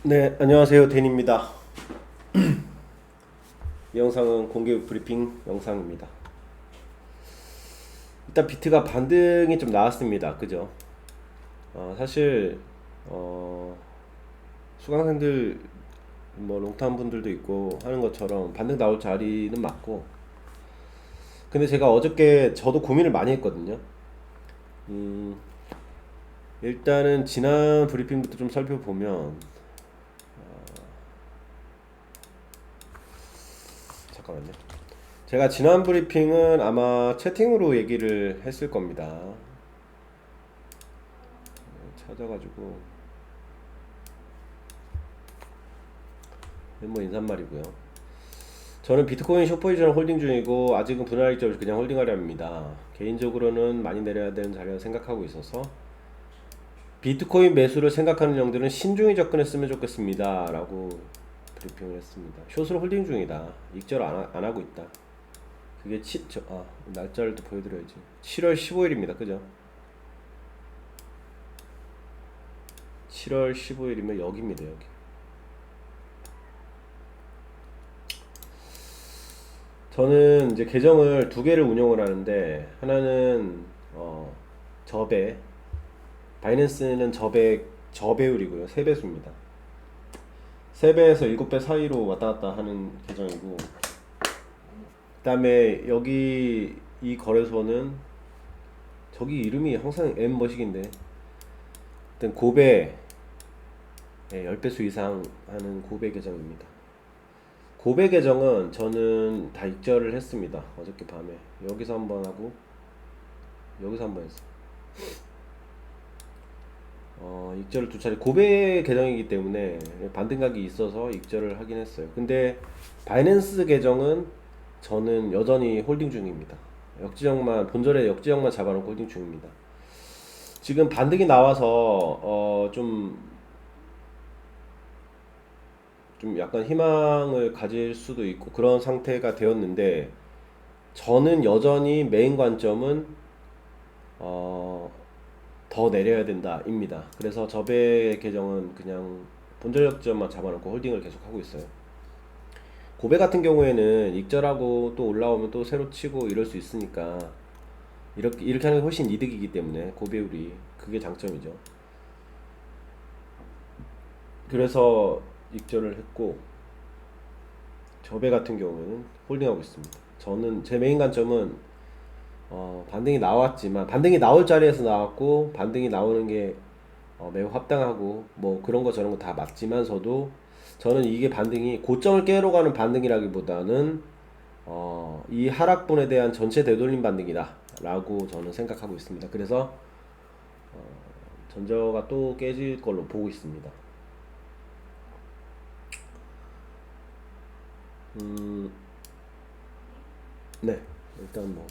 네, 안녕하세요. 댄입니다. 이 영상은 공개 브리핑 영상입니다. 일단 비트가 반등이 좀 나왔습니다. 그죠? 사실 어, 수강생들 뭐 롱타임 분들도 있고 하는 것처럼 반등 나올 자리는 맞고, 근데 제가 어저께 저도 고민을 많이 했거든요. 음, 일단은 지난 브리핑부터 좀 살펴보면, 잠깐만요. 제가 지난 브리핑은 아마 채팅으로 얘기를 했을 겁니다. 찾아가지고 뭐 인사말이고요. 저는 비트코인 숏포지션 홀딩 중이고 아직은 분할 익절 그냥 홀딩하려 합니다. 개인적으로는 많이 내려야 되는 자리라 생각하고 있어서 비트코인 매수를 생각하는 영들은 신중히 접근했으면 좋겠습니다 라고 브리핑을 했습니다. 숏으로 홀딩 중이다. 익절 안 하고 있다. 그게 날짜를 또 보여드려야지. 7월 15일입니다. 그죠? 7월 15일이면 여기입니다. 여기. 저는 이제 계정을 두 개를 운영을 하는데, 하나는 저배, 바이낸스는 저배율이고요. 세배수입니다. 3배에서 7배 사이로 왔다 갔다 하는 계정이고, 그다음에 여기 이 거래소는 저기 이름이 항상 M 머식인데, 일단 고배, 10배수 이상 하는 고배 계정입니다. 고배 계정은 저는 다 익절을 했습니다. 어저께 밤에 여기서 한번 하고 여기서 한번 했어요. 익절을 두 차례, 고배 계정이기 때문에 반등각이 있어서 익절을 하긴 했어요. 근데 바이낸스 계정은 저는 여전히 홀딩 중입니다. 역지형만, 본절에 역지형만 잡아놓고 홀딩 중입니다. 지금 반등이 나와서 좀 약간 희망을 가질 수도 있고 그런 상태가 되었는데, 저는 여전히 메인 관점은 어, 더 내려야 된다입니다. 그래서 저배 계정은 그냥 본절 역점만 잡아놓고 홀딩을 계속 하고 있어요. 고배 같은 경우에는 익절하고 또 올라오면 또 새로 치고 이럴 수 있으니까 이렇게 하는 게 훨씬 이득이기 때문에 고배율이, 그게 장점이죠. 그래서 익절을 했고, 저배 같은 경우에는 홀딩하고 있습니다. 저는 제 메인 관점은 반등이 나왔지만, 반등이 나올 자리에서 나왔고 반등이 나오는 게 매우 합당하고 뭐 그런 거 저런 거 다 맞지만서도, 저는 이게 반등이 고점을 깨러 가는 반등이라기보다는 이 하락분에 대한 전체 되돌림 반등이다 라고 저는 생각하고 있습니다. 그래서 전저가 또 깨질 걸로 보고 있습니다. 음, 네, 일단 뭐,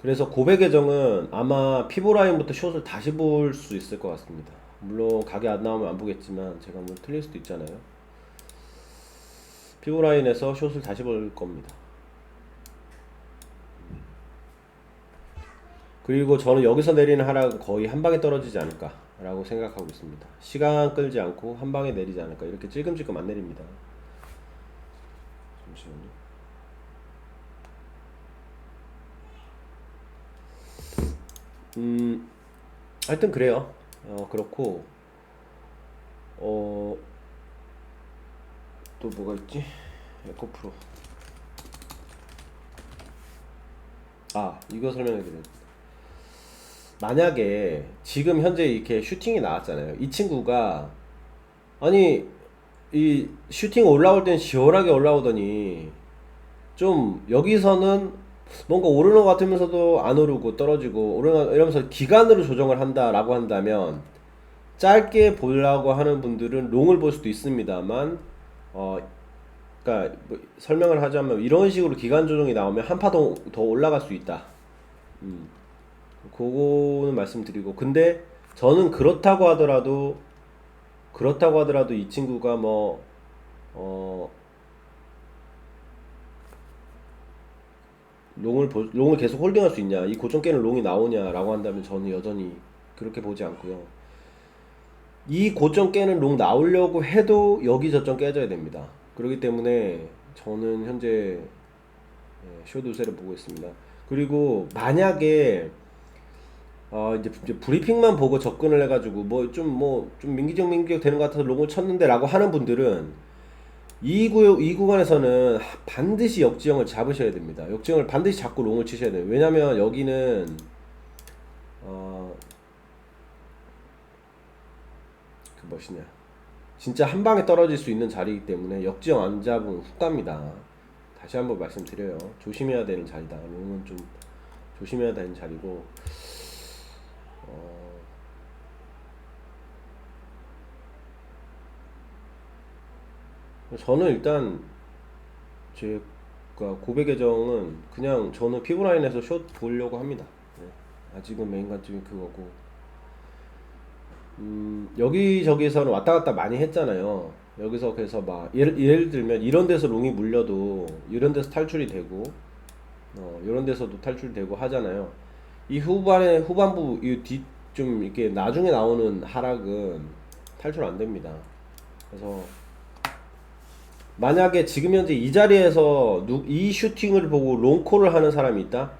그래서 고백 계정은 아마 피보 라인부터 숏을 다시 볼 수 있을 것 같습니다. 물론 가게 안 나오면 안 보겠지만 제가 뭐 틀릴 수도 있잖아요. 피보 라인에서 숏을 다시 볼 겁니다. 그리고 저는 여기서 내리는 하락은 거의 한 방에 떨어지지 않을까 라고 생각하고 있습니다. 시간 끌지 않고 한 방에 내리지 않을까. 이렇게 찔끔찔끔 안 내립니다. 잠시만요. 음, 하여튼 그래요. 그렇고, 어, 또 뭐가 있지? 에코프로. 이거 설명해드려요. 만약에 지금 현재 이렇게 슈팅이 나왔잖아요. 이 친구가, 아니, 이 슈팅 올라올 땐 시원하게 올라오더니 좀 여기서는 뭔가 오르는 것 같으면서도 안 오르고 떨어지고 오르는 이러면서 기간으로 조정을 한다라고 한다면, 짧게 보려고 하는 분들은 롱을 볼 수도 있습니다만, 어 그러니까 뭐 설명을 하자면 이런 식으로 기간 조정이 나오면 한 파 더 올라갈 수 있다. 음, 그거는 말씀드리고, 근데 저는 그렇다고 하더라도 이 친구가 어, 롱을 계속 홀딩할 수 있냐, 이 고점 깨는 롱이 나오냐라고 한다면 저는 여전히 그렇게 보지 않고요. 이 고점 깨는 롱 나오려고 해도 여기 저점 깨져야 됩니다. 그렇기 때문에 저는 현재 숏 우세를 보고 있습니다. 그리고 만약에 이제 브리핑만 보고 접근을 해가지고 좀 민기적 되는 것 같아서 롱을 쳤는데라고 하는 분들은 이 구간에서는 반드시 역지형을 잡으셔야 됩니다. 역지형을 반드시 잡고 롱을 치셔야 돼요. 왜냐면 여기는 어, 그 무엇이냐, 진짜 한 방에 떨어질 수 있는 자리이기 때문에 역지형 안 잡으면 훅 갑니다. 다시 한번 말씀드려요. 조심해야 되는 자리다. 롱은 좀 조심해야 되는 자리고, 어, 저는 일단 제가 고백 계정은 그냥 저는 피부 라인에서 숏 보려고 합니다. 네. 아직은 메인 관점이 그거고, 여기저기서는 왔다 갔다 많이 했잖아요. 여기서 그래서 막 예를 들면 이런 데서 롱이 물려도 이런 데서 탈출이 되고, 이런 데서도 탈출되고 하잖아요. 이 후반부 이 뒤 좀 이렇게 나중에 나오는 하락은 탈출 안 됩니다. 그래서 만약에 지금 현재 이 자리에서 이 슈팅을 보고 롱콜을 하는 사람이 있다?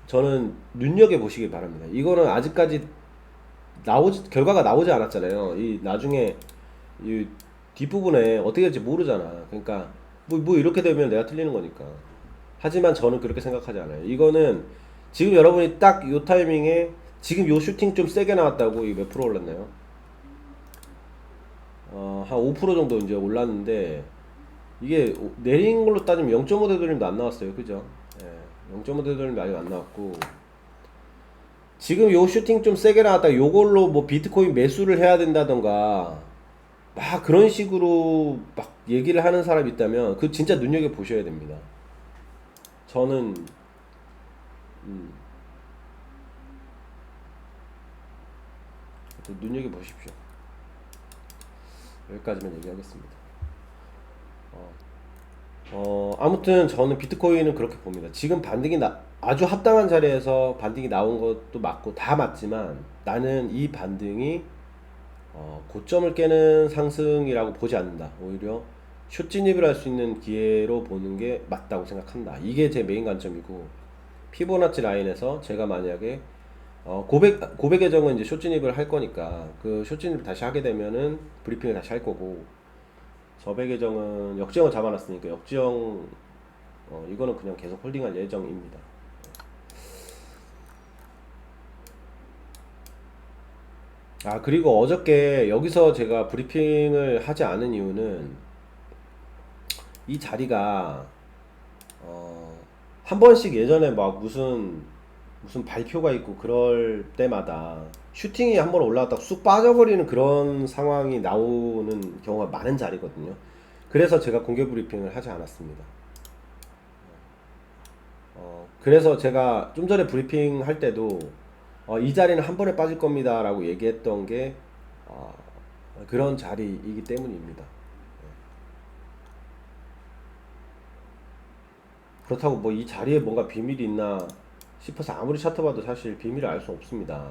저는 눈여겨 보시기 바랍니다. 이거는 아직까지 결과가 나오지 않았잖아요. 이 나중에 이 뒷부분에 어떻게 될지 모르잖아. 그러니까 뭐 이렇게 되면 내가 틀리는 거니까. 하지만 저는 그렇게 생각하지 않아요. 이거는 지금 여러분이 딱 요 타이밍에 지금 요 슈팅 좀 세게 나왔다고, 이 몇 프로 올랐나요? 한 5% 정도 이제 올랐는데, 이게 내린 걸로 따지면 0.5 되돌림도 안 나왔어요. 그죠? 예, 0.5 되돌림도 아직 안 나왔고, 지금 요 슈팅 좀 세게 나왔다 요걸로 뭐 비트코인 매수를 해야 된다던가 막 그런 식으로 막 얘기를 하는 사람이 있다면 그 진짜 눈여겨 보셔야 됩니다. 저는 음, 눈여겨 보십시오. 여기까지만 얘기하겠습니다. 어, 아무튼 저는 비트코인은 그렇게 봅니다. 지금 아주 합당한 자리에서 반등이 나온 것도 맞고 다 맞지만, 나는 이 반등이 고점을 깨는 상승이라고 보지 않는다. 오히려 숏 진입을 할 수 있는 기회로 보는 게 맞다고 생각한다. 이게 제 메인 관점이고, 피보나치 라인에서 제가 만약에 고백 계정은 이제 숏 진입을 할 거니까 그 숏 진입을 다시 하게 되면은 브리핑을 다시 할 거고, 저배 계정은 역지형을 잡아놨으니까 역지형 이거는 그냥 계속 홀딩할 예정입니다. 그리고 어저께 여기서 제가 브리핑을 하지 않은 이유는, 이 자리가 한 번씩 예전에 막 무슨 발표가 있고 그럴 때마다 슈팅이 한 번 올라갔다가 쑥 빠져버리는 그런 상황이 나오는 경우가 많은 자리거든요. 그래서 제가 공개 브리핑을 하지 않았습니다. 그래서 제가 좀 전에 브리핑 할 때도 이 자리는 한 번에 빠질 겁니다 라고 얘기했던 게 어, 그런 자리이기 때문입니다. 그렇다고 뭐 이 자리에 뭔가 비밀이 있나 싶어서 아무리 차트 봐도 사실 비밀을 알 수 없습니다.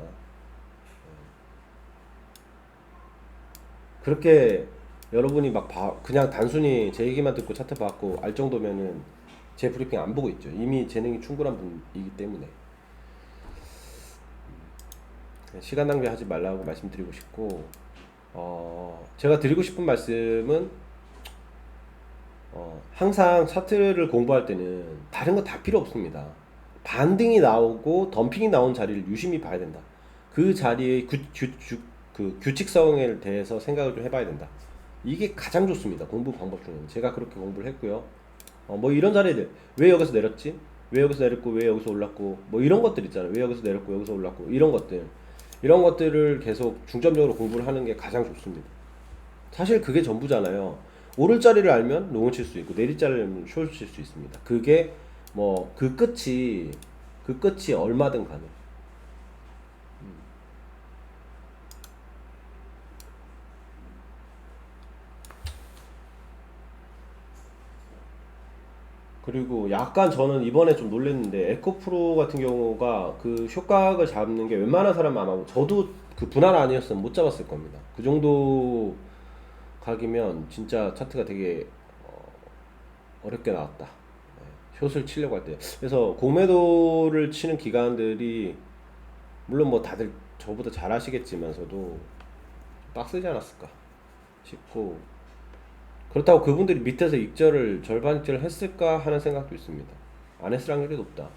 그렇게 여러분이 그냥 단순히 제 얘기만 듣고 차트 받고 알 정도면은 제 브리핑 안 보고 있죠. 이미 재능이 충분한 분이기 때문에 시간 낭비하지 말라고 말씀드리고 싶고, 제가 드리고 싶은 말씀은 항상 차트를 공부할 때는 다른 거 다 필요 없습니다. 반등이 나오고 덤핑이 나온 자리를 유심히 봐야 된다. 그 자리의 그 규칙성에 대해서 생각을 좀 해봐야 된다. 이게 가장 좋습니다. 공부 방법 중에는. 제가 그렇게 공부를 했고요. 뭐 이런 자리들, 왜 여기서 내렸지? 왜 여기서 내렸고 왜 여기서 올랐고, 뭐 이런 것들 있잖아요. 왜 여기서 내렸고 여기서 올랐고, 이런 것들을 계속 중점적으로 공부를 하는 게 가장 좋습니다. 사실 그게 전부잖아요. 오를 자리를 알면 롱을 칠 수 있고 내릴 자리를 알면 숏을 칠 수 있습니다. 그게 뭐 그 끝이 얼마든 가능. 그리고 약간 저는 이번에 좀 놀랬는데 에코프로 같은 경우가 그 효과를 잡는 게 웬만한 사람 아마 저도 그 분할 아니었으면 못 잡았을 겁니다. 그 정도 각이면 진짜 차트가 되게 어렵게 나왔다. 숏을 치려고 할 때. 그래서 공매도를 치는 기관들이 물론 뭐 다들 저보다 잘 아시겠지만서도 빡세지 않았을까 싶고, 그렇다고 그분들이 밑에서 익절을 절반 익절을 했을까 하는 생각도 있습니다. 안 했을 확률이 높다.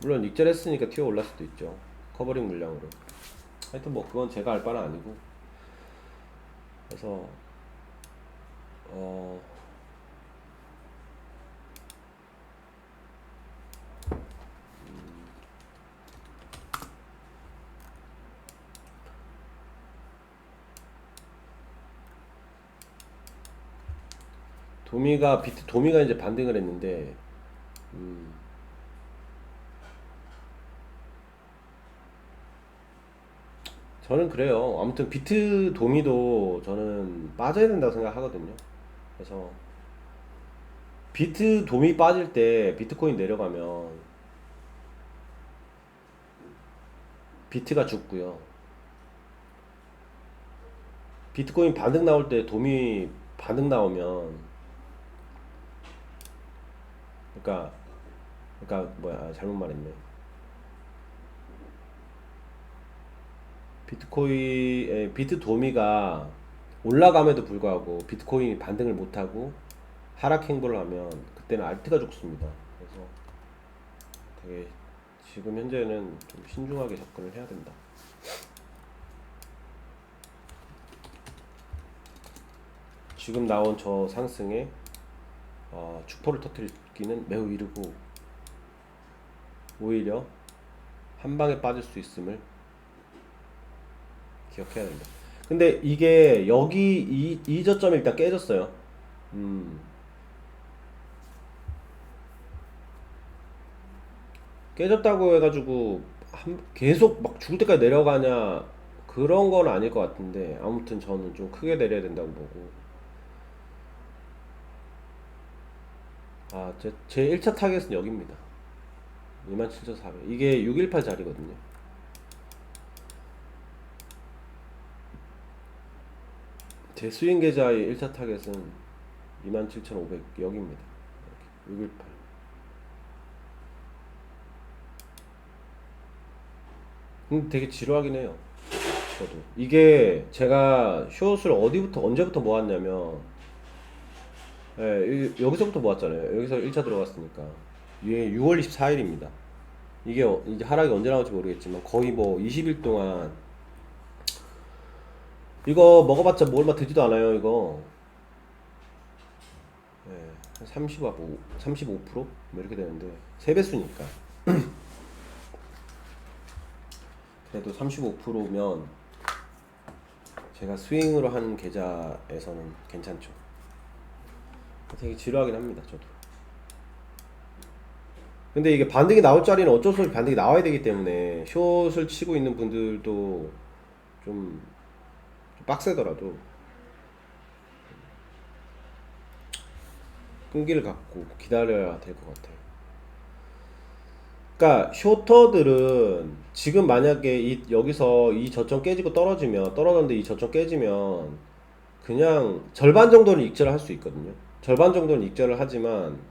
물론 익절했으니까 튀어 올랐을 수도 있죠. 커버링 물량으로. 하여튼 뭐 그건 제가 알 바는 아니고. 그래서 어 도미가 이제 반등을 했는데, 음, 저는 그래요. 아무튼 비트 도미도 저는 빠져야 된다고 생각하거든요. 그래서 비트 도미 빠질 때 비트코인 내려가면 비트가 죽고요. 비트코인 반등 나올 때 도미 반등 나오면, 그러니까 뭐야, 잘못 말했네. 비트 도미가 올라감에도 불구하고 비트코인이 반등을 못하고 하락 행보를 하면 그때는 알트가 죽습니다. 그래서 되게 지금 현재는 좀 신중하게 접근을 해야 된다. 지금 나온 저 상승에 축포를 터뜨리기는 매우 이르고, 오히려 한 방에 빠질 수 있음을 기억해야 된다. 근데 이게 여기 이 저점이 일단 깨졌어요. 음, 깨졌다고 해가지고 계속 막 죽을 때까지 내려가냐, 그런 건 아닐 것 같은데, 아무튼 저는 좀 크게 내려야 된다고 보고. 제 1차 타겟은 여기입니다. 27,400. 이게 618 자리거든요. 제 스윙 계좌의 1차 타겟은 27,500 여기입니다. 618. 근데 되게 지루하긴 해요. 저도. 이게 제가 숏을 언제부터 모았냐면, 여기서부터 모았잖아요. 여기서 1차 들어갔으니까. 이게 6월 24일입니다. 이게 이제 하락이 언제 나올지 모르겠지만 거의 뭐 20일 동안 이거 먹어봤자 뭐 얼마 되지도 않아요. 이거 한 35%? 뭐 이렇게 되는데 3배수니까 그래도 35%면 제가 스윙으로 한 계좌에서는 괜찮죠. 되게 지루하긴 합니다, 저도. 근데 이게 반등이 나올 자리는 어쩔 수 없이 반등이 나와야 되기 때문에 숏을 치고 있는 분들도 좀 빡세더라도 끈기를 갖고 기다려야 될 것 같아요. 그러니까 쇼터들은 지금 만약에 여기서 이 저점 깨지고 떨어졌는데 이 저점 깨지면 그냥 절반 정도는 익절을 할 수 있거든요. 절반 정도는 익절을 하지만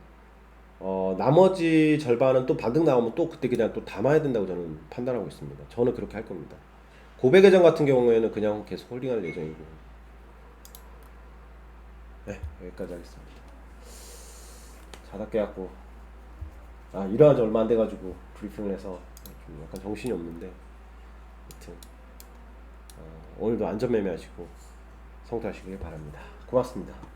나머지 절반은 또 반등 나오면 또 그때 그냥 또 담아야 된다고 저는 판단하고 있습니다. 저는 그렇게 할 겁니다. 고배 계정 같은 경우에는 그냥 계속 홀딩할 예정이고. 네, 여기까지 하겠습니다. 자다 깨갖고 일어난 지 얼마 안 돼가지고 브리핑을 해서 좀 약간 정신이 없는데, 아무튼 오늘도 안전매매하시고 성투하시길 바랍니다. 고맙습니다.